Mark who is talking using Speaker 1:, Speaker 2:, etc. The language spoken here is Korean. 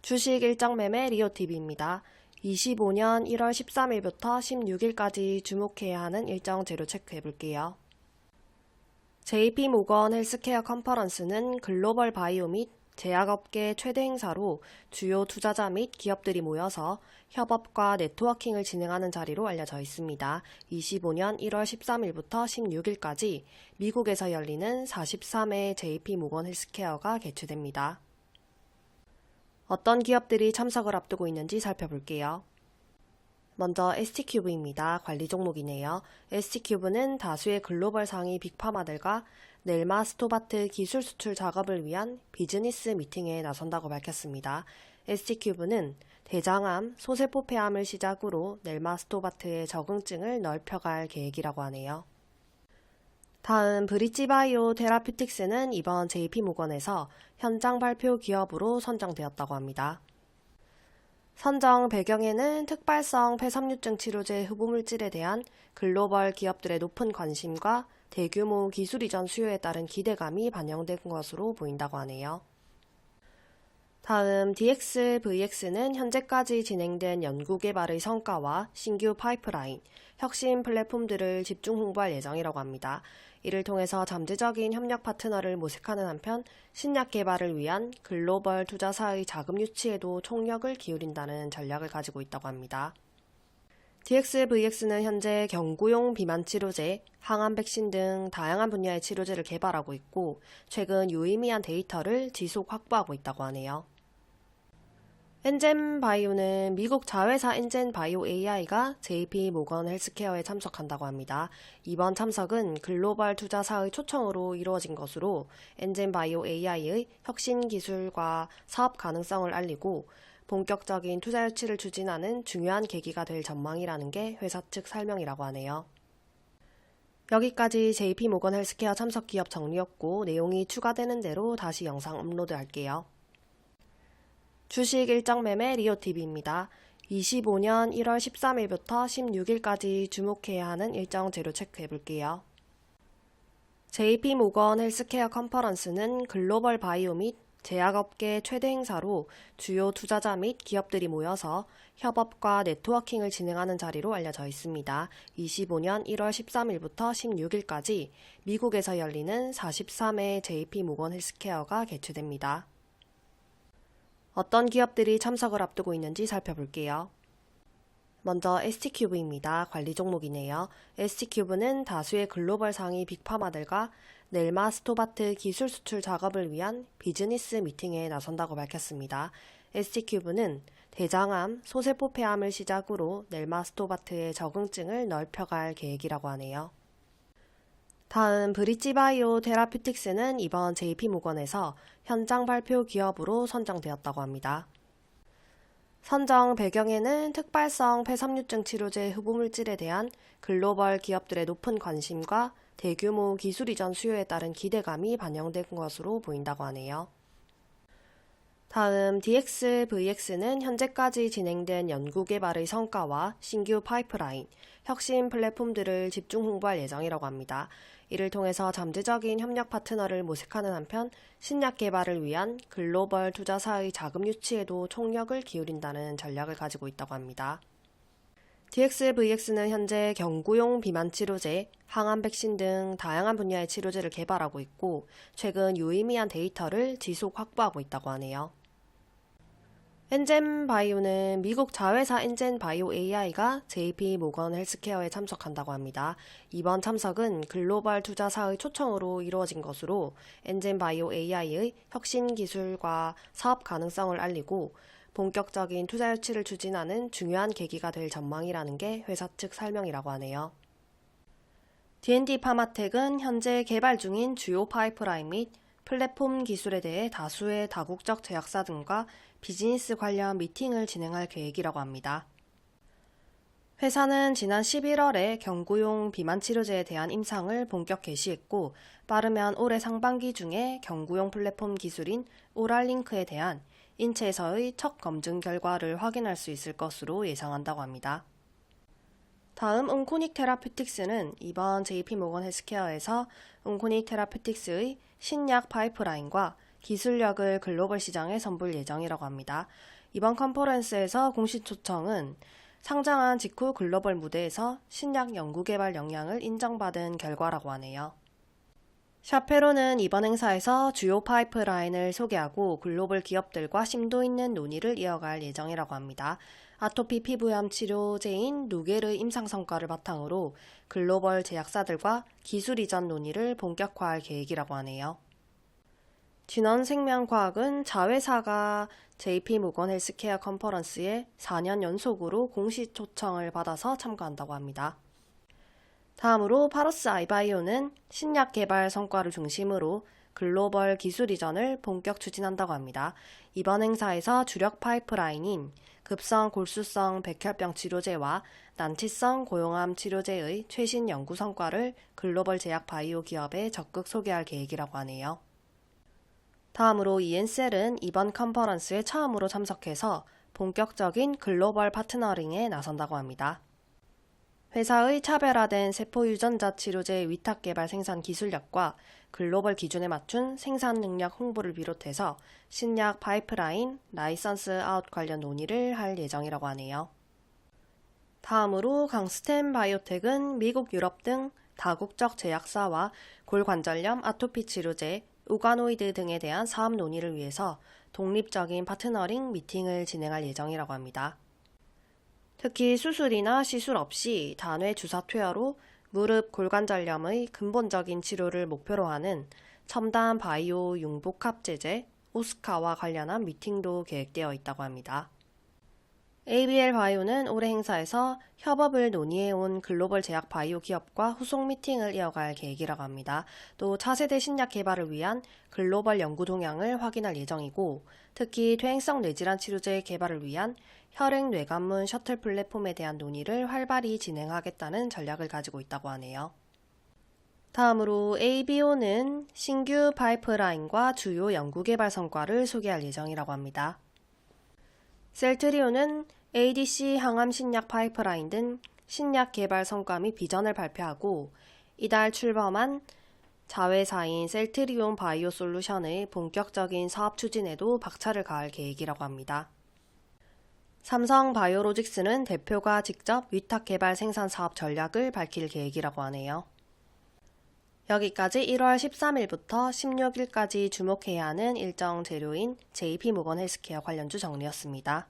Speaker 1: 주식 일정 매매 리오TV입니다. 25년 1월 13일부터 16일까지 주목해야 하는 일정 재료 체크해 볼게요. JP모건 헬스케어 컨퍼런스는 글로벌 바이오 및 제약업계 최대 행사로 주요 투자자 및 기업들이 모여서 협업과 네트워킹을 진행하는 자리로 알려져 있습니다. 25년 1월 13일부터 16일까지 미국에서 열리는 43회 JP모건 헬스케어가 개최됩니다. 어떤 기업들이 참석을 앞두고 있는지 살펴볼게요. 먼저 ST큐브입니다. 관리 종목이네요. ST큐브는 다수의 글로벌 상위 빅파마들과 넬마 스토바트 기술 수출 작업을 위한 비즈니스 미팅에 나선다고 밝혔습니다. ST큐브는 대장암, 소세포 폐암을 시작으로 넬마 스토바트의 적응증을 넓혀갈 계획이라고 하네요. 다음 브릿지바이오 테라퓨틱스는 이번 JP모건에서 현장 발표 기업으로 선정되었다고 합니다. 선정 배경에는 특발성 폐섬유증 치료제 흡우물질에 대한 글로벌 기업들의 높은 관심과 대규모 기술 이전 수요에 따른 기대감이 반영된 것으로 보인다고 하네요. 다음 DXVX는 현재까지 진행된 연구개발의 성과와 신규 파이프라인, 혁신 플랫폼들을 집중 홍보할 예정이라고 합니다. 이를 통해서 잠재적인 협력 파트너를 모색하는 한편 신약 개발을 위한 글로벌 투자사의 자금 유치에도 총력을 기울인다는 전략을 가지고 있다고 합니다. DXVX는 현재 경구용 비만 치료제, 항암 백신 등 다양한 분야의 치료제를 개발하고 있고 최근 유의미한 데이터를 지속 확보하고 있다고 하네요. 엔젠바이오는 미국 자회사 엔젠바이오 AI가 JP모건 헬스케어에 참석한다고 합니다. 이번 참석은 글로벌 투자사의 초청으로 이루어진 것으로 엔젠바이오 AI의 혁신 기술과 사업 가능성을 알리고 본격적인 투자 유치를 추진하는 중요한 계기가 될 전망이라는 게 회사 측 설명이라고 하네요. 여기까지 JP모건 헬스케어 참석 기업 정리였고 내용이 추가되는 대로 다시 영상 업로드할게요. 주식 일정 매매 리오TV입니다. 25년 1월 13일부터 16일까지 주목해야 하는 일정 재료 체크해 볼게요. JP모건 헬스케어 컨퍼런스는 글로벌 바이오 및 제약업계 최대 행사로 주요 투자자 및 기업들이 모여서 협업과 네트워킹을 진행하는 자리로 알려져 있습니다. 25년 1월 13일부터 16일까지 미국에서 열리는 43회 JP모건 헬스케어가 개최됩니다. 어떤 기업들이 참석을 앞두고 있는지 살펴볼게요. 먼저 ST큐브입니다. 관리 종목이네요. ST큐브는 다수의 글로벌 상위 빅파마들과 넬마 스토바트 기술 수출 작업을 위한 비즈니스 미팅에 나선다고 밝혔습니다. ST큐브는 대장암, 소세포 폐암을 시작으로 넬마 스토바트의 적응증을 넓혀갈 계획이라고 하네요. 다음 브릿지바이오 테라퓨틱스는 이번 JP모건에서 현장 발표 기업으로 선정되었다고 합니다. 선정 배경에는 특발성 폐섬유증 치료제 흡우물질에 대한 글로벌 기업들의 높은 관심과 대규모 기술 이전 수요에 따른 기대감이 반영된 것으로 보인다고 하네요. 다음 DXVX는 현재까지 진행된 연구개발의 성과와 신규 파이프라인, 혁신 플랫폼들을 집중 홍보할 예정이라고 합니다. 이를 통해서 잠재적인 협력 파트너를 모색하는 한편 신약 개발을 위한 글로벌 투자사의 자금 유치에도 총력을 기울인다는 전략을 가지고 있다고 합니다. DXVX는 현재 경구용 비만 치료제, 항암 백신 등 다양한 분야의 치료제를 개발하고 있고 최근 유의미한 데이터를 지속 확보하고 있다고 하네요. 엔젠바이오는 미국 자회사 엔젠바이오 AI가 JP모건 헬스케어에 참석한다고 합니다. 이번 참석은 글로벌 투자사의 초청으로 이루어진 것으로 엔젠바이오 AI의 혁신 기술과 사업 가능성을 알리고 본격적인 투자 유치를 추진하는 중요한 계기가 될 전망이라는 게 회사 측 설명이라고 하네요. D&D 파마텍은 현재 개발 중인 주요 파이프라인 및 플랫폼 기술에 대해 다수의 다국적 제약사 등과 비즈니스 관련 미팅을 진행할 계획이라고 합니다. 회사는 지난 11월에 경구용 비만 치료제에 대한 임상을 본격 개시했고 빠르면 올해 상반기 중에 경구용 플랫폼 기술인 오랄링크에 대한 인체에서의 첫 검증 결과를 확인할 수 있을 것으로 예상한다고 합니다. 다음 온코닉 테라퓨틱스는 이번 JP모건 헬스케어에서 온코닉 테라퓨틱스의 신약 파이프라인과 기술력을 글로벌 시장에 선보일 예정이라고 합니다. 이번 컨퍼런스에서 공식 초청은 상장한 직후 글로벌 무대에서 신약 연구개발 역량을 인정받은 결과라고 하네요. 샤페로는 이번 행사에서 주요 파이프라인을 소개하고 글로벌 기업들과 심도 있는 논의를 이어갈 예정이라고 합니다. 아토피 피부염 치료제인 누게르 임상 성과를 바탕으로 글로벌 제약사들과 기술 이전 논의를 본격화할 계획이라고 하네요. 진원생명과학은 자회사가 JP모건 헬스케어 컨퍼런스에 4년 연속으로 공식 초청을 받아서 참가한다고 합니다. 다음으로 파로스 아이바이오는 신약 개발 성과를 중심으로 글로벌 기술 이전을 본격 추진한다고 합니다. 이번 행사에서 주력 파이프라인인 급성 골수성 백혈병 치료제와 난치성 고용암 치료제의 최신 연구 성과를 글로벌 제약 바이오 기업에 적극 소개할 계획이라고 하네요. 다음으로 이엔셀은 이번 컨퍼런스에 처음으로 참석해서 본격적인 글로벌 파트너링에 나선다고 합니다. 회사의 차별화된 세포 유전자 치료제 위탁 개발 생산 기술력과 글로벌 기준에 맞춘 생산 능력 홍보를 비롯해서 신약 파이프라인, 라이선스 아웃 관련 논의를 할 예정이라고 하네요. 다음으로 강스템 바이오텍은 미국, 유럽 등 다국적 제약사와 골관절염, 아토피 치료제, 우가노이드 등에 대한 사업 논의를 위해서 독립적인 파트너링 미팅을 진행할 예정이라고 합니다. 특히 수술이나 시술 없이 단회 주사 투여로 무릎 골관절염의 근본적인 치료를 목표로 하는 첨단 바이오 융복합제제 오스카와 관련한 미팅도 계획되어 있다고 합니다. ABL 바이오는 올해 행사에서 협업을 논의해온 글로벌 제약 바이오 기업과 후속 미팅을 이어갈 계획이라고 합니다. 또 차세대 신약 개발을 위한 글로벌 연구 동향을 확인할 예정이고 특히 퇴행성 뇌질환 치료제 개발을 위한 혈액 뇌관문 셔틀 플랫폼에 대한 논의를 활발히 진행하겠다는 전략을 가지고 있다고 하네요. 다음으로 ABO는 신규 파이프라인과 주요 연구개발 성과를 소개할 예정이라고 합니다. 셀트리온은 ADC 항암 신약 파이프라인 등 신약 개발 성과 및 비전을 발표하고 이달 출범한 자회사인 셀트리온 바이오 솔루션의 본격적인 사업 추진에도 박차를 가할 계획이라고 합니다. 삼성 바이오로직스는 대표가 직접 위탁 개발 생산 사업 전략을 밝힐 계획이라고 하네요. 여기까지 1월 13일부터 16일까지 주목해야 하는 일정 재료인 JP모건 헬스케어 관련주 정리였습니다.